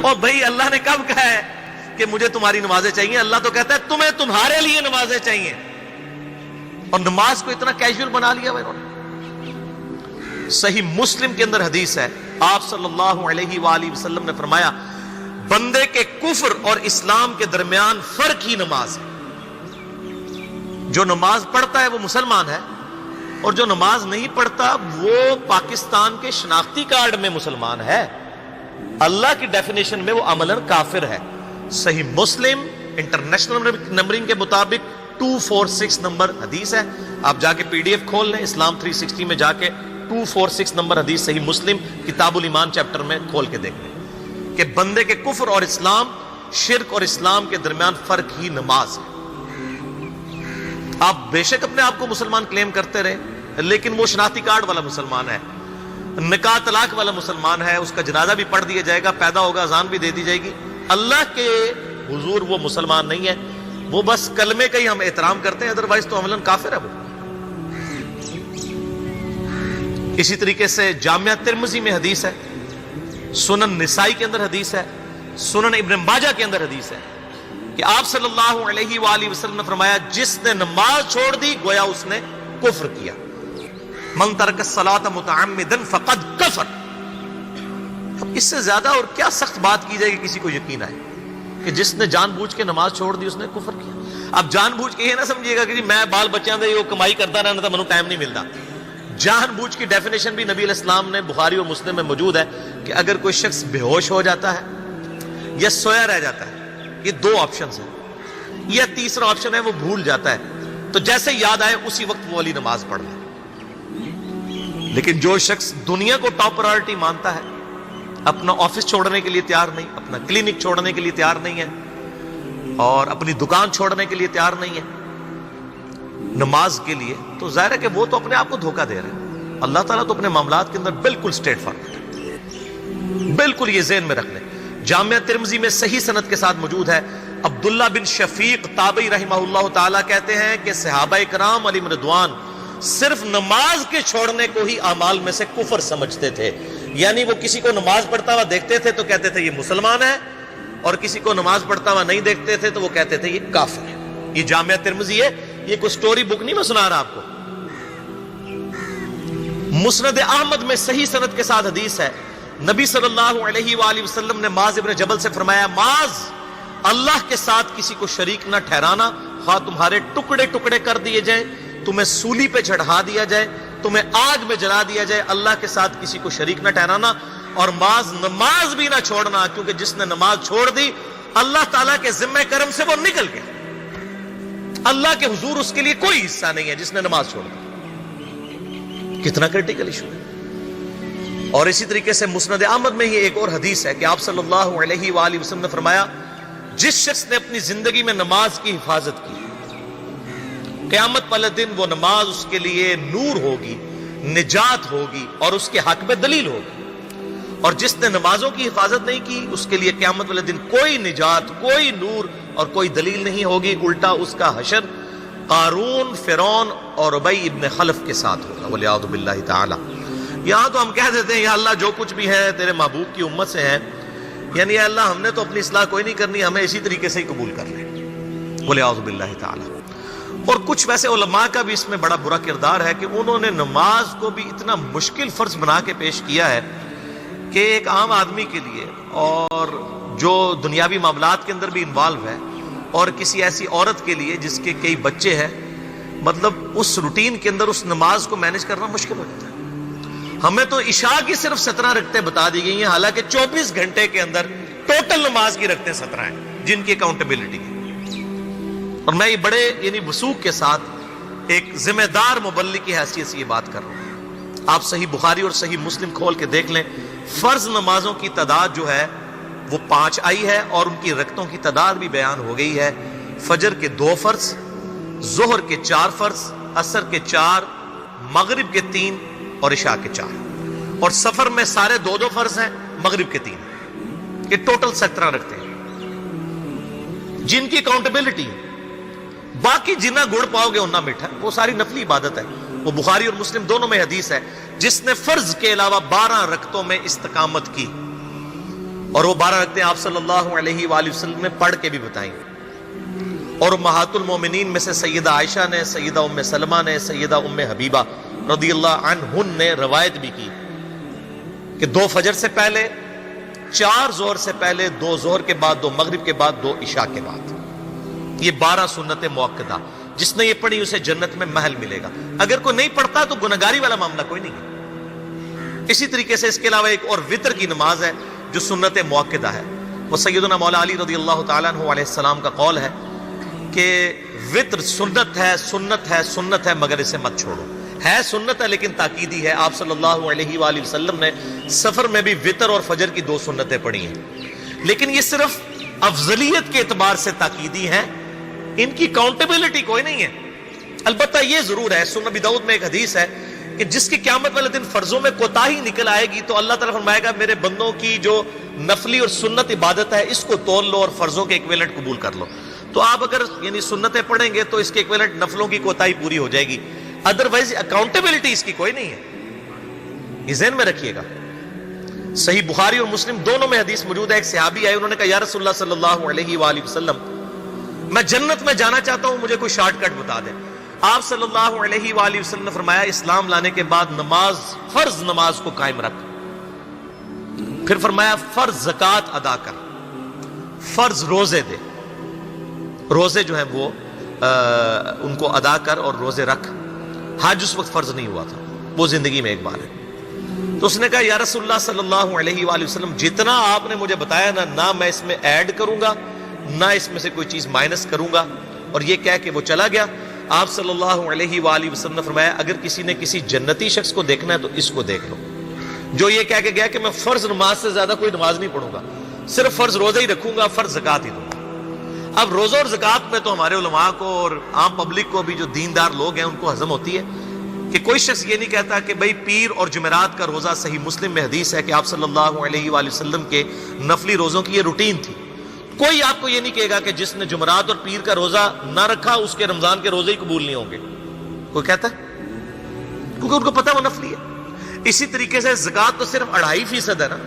اور بھائی اللہ نے کب کہا ہے کہ مجھے تمہاری نمازیں چاہیے؟ اللہ تو کہتا ہے تمہیں تمہارے لیے نمازیں چاہیے، اور نماز کو اتنا کیجول بنا لیا انہوں نے۔ صحیح مسلم کے اندر حدیث ہے، آپ صلی اللہ علیہ وآلہ وسلم نے فرمایا بندے کے کفر اور اسلام کے درمیان فرق ہی نماز ہے۔ جو نماز پڑھتا ہے وہ مسلمان ہے، اور جو نماز نہیں پڑھتا وہ پاکستان کے شناختی کارڈ میں مسلمان ہے، اللہ کی ڈیفینیشن میں وہ عملاً کافر ہے۔ صحیح مسلم انٹرنیشنل نمبرنگ کے مطابق 246 نمبر حدیث ہے، آپ جا کے پی ڈی ایف کھول لیں اسلام 360 میں، جا کے 246 نمبر حدیث صحیح مسلم کتاب الایمان چیپٹر میں کھول کے دیکھ لیں کہ بندے کے کفر اور اسلام، شرک اور اسلام کے درمیان فرق ہی نماز ہے۔ آپ بے شک اپنے آپ کو مسلمان کلیم کرتے رہے، لیکن وہ شناختی کارڈ والا مسلمان ہے، نکاح طلاق والا مسلمان ہے، اس کا جنازہ بھی پڑھ دیا جائے گا، پیدا ہوگا اذان بھی دے دی جائے گی، اللہ کے حضور وہ مسلمان نہیں ہے، وہ بس کلمے کا ہی ہم احترام کرتے ہیں، ادروائز تو عملاً کافر ہے وہ۔ اسی طریقے سے جامعہ ترمذی میں حدیث ہے، سنن نسائی کے اندر حدیث ہے، سنن ابن ماجہ کے اندر حدیث ہے کہ آپ صلی اللہ علیہ وآلہ وسلم نے فرمایا جس نے نماز چھوڑ دی گویا اس نے کفر کیا، من ترک الصلاۃ متعمدا فقد کفر۔ اب اس سے زیادہ اور کیا سخت بات کی جائے کہ کسی کو یقین آئے کہ جس نے جان بوجھ کے نماز چھوڑ دی اس نے کفر کیا۔ اب جان بوجھ کے یہ نہ سمجھیے گا کہ جی میں بال بچیاں دے وہ کمائی کرتا رہنا تھا منو ٹائم نہیں ملتا۔ جان بوجھ کی ڈیفینیشن بھی نبی علیہ السلام نے بخاری اور مسلم میں موجود ہے کہ اگر کوئی شخص بے ہوش ہو جاتا ہے یا سویا رہ جاتا ہے، یہ دو آپشنز ہیں، یا تیسرا آپشن ہے وہ بھول جاتا ہے، تو جیسے یاد آئے اسی وقت وہ والی نماز پڑھ لے۔ لیکن جو شخص دنیا کو ٹاپ پرائورٹی مانتا ہے، اپنا آفس چھوڑنے کے لیے تیار نہیں، اپنا کلینک چھوڑنے کے لیے تیار نہیں ہے، اور اپنی دکان چھوڑنے کے لیے تیار نہیں ہے نماز کے لیے، تو ظاہر ہے کہ وہ تو اپنے آپ کو دھوکہ دے رہے ہیں۔ اللہ تعالیٰ تو اپنے معاملات کے اندر بالکل سٹریٹ فارورڈ ہے، بالکل یہ ذہن میں رکھ لیں۔ جامعہ ترمذی میں صحیح سند کے ساتھ موجود ہے، عبداللہ بن شفیق تابعی رحمہ اللہ تعالیٰ کہتے ہیں کہ صحابہ کرام علیہم رضوان صرف نماز کے چھوڑنے کو ہی اعمال میں سے کفر سمجھتے تھے، یعنی وہ کسی کو نماز پڑھتا ہوا دیکھتے تھے تو کہتے تھے یہ مسلمان ہے، اور کسی کو نماز پڑھتا ہوا نہیں دیکھتے تھے تو وہ کہتے تھے یہ کافر ہے۔ یہ جامعہ ترمذی ہے، یہ کوئی سٹوری بک نہیں میں سنا رہا آپ کو۔ مسند احمد میں صحیح سند کے ساتھ حدیث ہے، نبی صلی اللہ علیہ وآلہ وسلم نے معاذ ابن جبل سے فرمایا معاذ اللہ کے ساتھ کسی کو شریک نہ ٹھہرانا، خواہ تمہارے ٹکڑے ٹکڑے کر دیے جائیں، تمہیں سولی پہ چڑھا دیا جائے، تمہیں آگ میں جلا دیا جائے، اللہ کے ساتھ کسی کو شریک نہ ٹھہرانا، اور معاذ نماز بھی نہ چھوڑنا، کیونکہ جس نے نماز چھوڑ دی اللہ تعالیٰ کے ذمہ کرم سے وہ نکل گیا، اللہ کے حضور اس کے لیے کوئی حصہ نہیں ہے جس نے نماز چھوڑ دی۔ کتنا کرٹیکل ایشو ہے۔ اور اسی طریقے سے مسند احمد میں ہی ایک اور حدیث ہے کہ آپ صلی اللہ علیہ وآلہ وسلم نے فرمایا جس شخص نے اپنی زندگی میں نماز کی حفاظت کی، قیامت والے دن وہ نماز اس کے لیے نور ہوگی، نجات ہوگی، اور اس کے حق میں دلیل ہوگی، اور جس نے نمازوں کی حفاظت نہیں کی اس کے لیے قیامت والے دن کوئی نجات، کوئی نور اور کوئی دلیل نہیں ہوگی، الٹا اس کا حشر قارون، فرعون اور ابی ابن خلف کے ساتھ ہوگا، والعیاذ باللہ تعالی۔ یہاں تو ہم کہہ دیتے ہیں یا اللہ جو کچھ بھی ہے تیرے محبوب کی امت سے ہے، یعنی یا اللہ ہم نے تو اپنی اصلاح کوئی نہیں کرنی، ہمیں اسی طریقے سے ہی قبول کر لیں، والعیاذ باللہ تعالی۔ اور کچھ ویسے علماء کا بھی اس میں بڑا برا کردار ہے کہ انہوں نے نماز کو بھی اتنا مشکل فرض بنا کے پیش کیا ہے کہ ایک عام آدمی کے لیے، اور جو دنیاوی معاملات کے اندر بھی انوالو ہے، اور کسی ایسی عورت کے لیے جس کے کئی بچے ہیں، مطلب اس روٹین کے اندر اس نماز کو مینج کرنا مشکل ہو جاتا ہے۔ ہمیں تو عشاء کی صرف 17 رکعتیں بتا دی گئی ہیں، حالانکہ 24 گھنٹے کے اندر ٹوٹل نماز کی رکعتیں 17 ہیں جن کی اکاؤنٹیبلٹی ہے۔ اور میں یہ بڑے یعنی وثوق کے ساتھ ایک ذمہ دار مبلغ کی حیثیت سے یہ بات کر رہا ہوں۔ آپ صحیح بخاری اور صحیح مسلم کھول کے دیکھ لیں، فرض نمازوں کی تعداد جو ہے وہ 5 آئی ہے، اور ان کی رکعتوں کی تعداد بھی بیان ہو گئی ہے۔ فجر کے 2 فرض، ظہر کے 4 فرض، عصر کے 4، مغرب کے 3 اور عشاء کے 4، اور سفر میں سارے 2 فرض ہیں، مغرب کے 3، یہ ٹوٹل 17 رکھتے ہیں جن کی اکاؤنٹیبلٹی ہے۔ باقی جنہ گڑ پاؤ گے انہ میٹھا، وہ ساری نفلی عبادت ہے، وہ بخاری اور مسلم دونوں میں حدیث ہے، جس نے فرض کے علاوہ 12 رکعتوں میں استقامت کی اور وہ 12 رکعتیں آپ صلی اللہ علیہ وآلہ وسلم نے پڑھ کے بھی بتائیں. اور امہات المومنین میں سے سیدہ عائشہ نے، سیدہ ام سلمہ نے، سیدہ ام حبیبہ رضی اللہ عنہن نے روایت بھی کی کہ 2 فجر سے پہلے، 4 ظہر سے پہلے، 2 ظہر کے بعد، 2 مغرب کے بعد، 2 عشاء کے بعد. یہ 12 سنت موقدہ، جس نے یہ پڑھی اسے جنت میں محل ملے گا. اگر کوئی نہیں پڑھتا تو گنہگاری والا معاملہ کوئی نہیں ہے. اسی طریقے سے اس کے علاوہ ایک اور وطر کی نماز ہے جو سنت موقدہ ہے. وہ سیدنا مولا علی رضی اللہ تعالیٰ عنہ علیہ السلام کا قول ہے کہ وطر سنت ہے، سنت ہے، سنت ہے، مگر اسے مت چھوڑو. ہے سنت ہے لیکن تاکیدی ہے. آپ صلی اللہ علیہ وآلہ وسلم نے سفر میں بھی وطر اور فجر کی 2 سنتیں پڑھی ہیں، لیکن یہ صرف افضلیت کے اعتبار سے تاکیدی ہیں، ان کی کاؤنٹیبلٹی کوئی نہیں ہے. البتہ یہ ضرور ہے، سنن ابی داؤد میں ایک حدیث ہے کہ جس کی قیامت والے دن فرضوں میں کوتاہی نکل آئے گی تو اللہ تعالیٰ فرمائے گا میرے بندوں کی جو نفلی اور سنت عبادت ہے اس کو تول لو اور فرضوں کے ایکویلنٹ قبول کر لو. تو آپ اگر یعنی سنتیں پڑھیں گے تو اس کے ایکویلنٹ نفلوں کی کوتاہی پوری ہو جائے گی، ادروائز اکاؤنٹیبلٹی اس کی کوئی نہیں ہے. یہ ذہن میں رکھیے گا. صحیح بخاری اور مسلم دونوں میں حدیث موجود ہے. ایک صحابی آئے، انہوں نے کہا یا رسول اللہ صلی اللہ علیہ وآلہ وسلم میں جنت میں جانا چاہتا ہوں، مجھے کوئی شارٹ کٹ بتا دیں. آپ صلی اللہ علیہ وآلہ وسلم نے فرمایا اسلام لانے کے بعد نماز، فرض نماز کو قائم رکھ. پھر فرمایا فرض زکوٰۃ ادا کر، فرض روزے دے، روزے جو ہیں وہ ان کو ادا کر اور روزے رکھ. حج اس وقت فرض نہیں ہوا تھا، وہ زندگی میں ایک بار ہے. تو اس نے کہا یا رسول اللہ صلی اللہ علیہ وآلہ وسلم جتنا آپ نے مجھے بتایا نہ میں اس میں ایڈ کروں گا نہ اس میں سے کوئی چیز مائنس کروں گا. اور یہ کہہ کے وہ چلا گیا. آپ صلی اللہ علیہ وآلہ وسلم نے فرمایا اگر کسی نے کسی جنتی شخص کو دیکھنا ہے تو اس کو دیکھ لو جو یہ کہہ کے گیا کہ میں فرض نماز سے زیادہ کوئی نماز نہیں پڑھوں گا، صرف فرض روزہ ہی رکھوں گا، فرض زکوٰۃ ہی دوں گا. اب روزہ اور زکوٰۃ میں تو ہمارے علماء کو اور عام پبلک کو بھی جو دیندار لوگ ہیں ان کو ہضم ہوتی ہے کہ کوئی شخص یہ نہیں کہتا کہ بھئی پیر اور جمعرات کا روزہ. صحیح مسلم میں حدیث ہے کہ آپ صلی اللہ علیہ وآلہ وسلم کے نفلی روزوں کی یہ روٹین تھی. کوئی آپ کو یہ نہیں کہے گا کہ جس نے جمعرات اور پیر کا روزہ نہ رکھا اس کے رمضان کے روزے ہی قبول نہیں ہوں گے. کوئی کہتا ہے؟ کیونکہ ان کو پتہ وہ نفلی ہے. اسی طریقے سے زکوٰۃ تو صرف 2.5% ہے نا،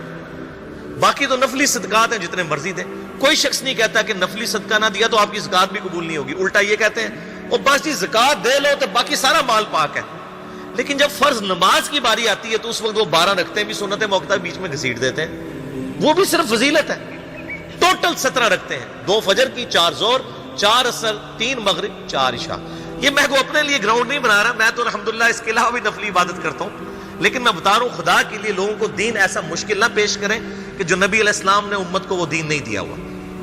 باقی تو نفلی صدقات ہیں جتنے مرضی دیں. کوئی شخص نہیں کہتا کہ نفلی صدقہ نہ دیا تو آپ کی زکوٰۃ بھی قبول نہیں ہوگی. الٹا یہ کہتے ہیں وہ بس جی زکوٰۃ دے لو تو باقی سارا مال پاک ہے. لیکن جب فرض نماز کی باری آتی ہے تو اس وقت وہ 12 رکھتے ہیں بھی سنت موقدہ بیچ میں گھسیٹ دیتے ہیں. وہ بھی صرف فضیلت ہے. ٹوٹل 17 رکھتے ہیں، 2 فجر کی، 4 ظہر، 4 عصر، 3 مغرب، 4 عشاء. یہ میں کو اپنے لیے گراؤنڈ نہیں بنا رہا، میں تو الحمدللہ اس کے علاوہ بھی نفلی عبادت کرتا ہوں. لیکن میں بتا رہا ہوں خدا کے لیے لوگوں کو دین ایسا مشکل نہ پیش کریں کہ جو نبی علیہ السلام نے امت کو وہ دین نہیں دیا ہوا.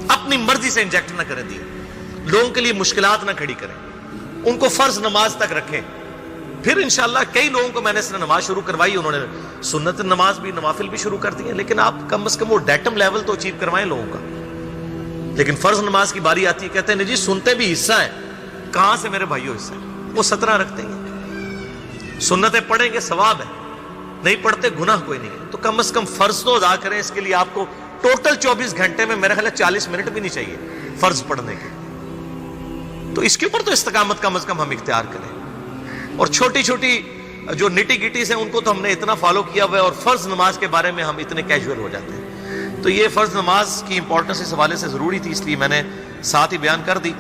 اپنی مرضی سے انجیکٹ نہ کریں دین، لوگوں کے لیے مشکلات نہ کھڑی کریں، ان کو فرض نماز تک رکھیں. پھر انشاءاللہ کئی لوگوں کو میں نے اس نے نماز شروع کروائی، انہوں نے سنت نماز بھی، نوافل بھی شروع کر دی ہیں. لیکن آپ کم از کم وہ ڈیٹم لیول تو اچیو کروائیں لوگوں کا. لیکن فرض نماز کی باری آتی ہے کہتے ہیں نہیں جی سنتے بھی حصہ ہیں. کہاں سے میرے بھائیوں حصہ ہے؟ وہ 17 رکھتے ہیں، سنتیں پڑھیں گے ثواب ہے، نہیں پڑھتے گناہ کوئی نہیں ہے. تو کم از کم فرض تو ادا کریں. اس کے لیے آپ کو ٹوٹل 24 گھنٹے میں میرا خیال ہے 40 منٹ بھی نہیں چاہیے فرض پڑھنے کے. تو اس کے اوپر تو استقامت کم از کم ہم اختیار کریں. اور چھوٹی چھوٹی جو نٹی گٹیز ہیں ان کو تو ہم نے اتنا فالو کیا ہوا ہے، اور فرض نماز کے بارے میں ہم اتنے کیجول ہو جاتے ہیں. تو یہ فرض نماز کی امپورٹنس اس حوالے سے ضروری تھی، اس لیے میں نے ساتھ ہی بیان کر دی.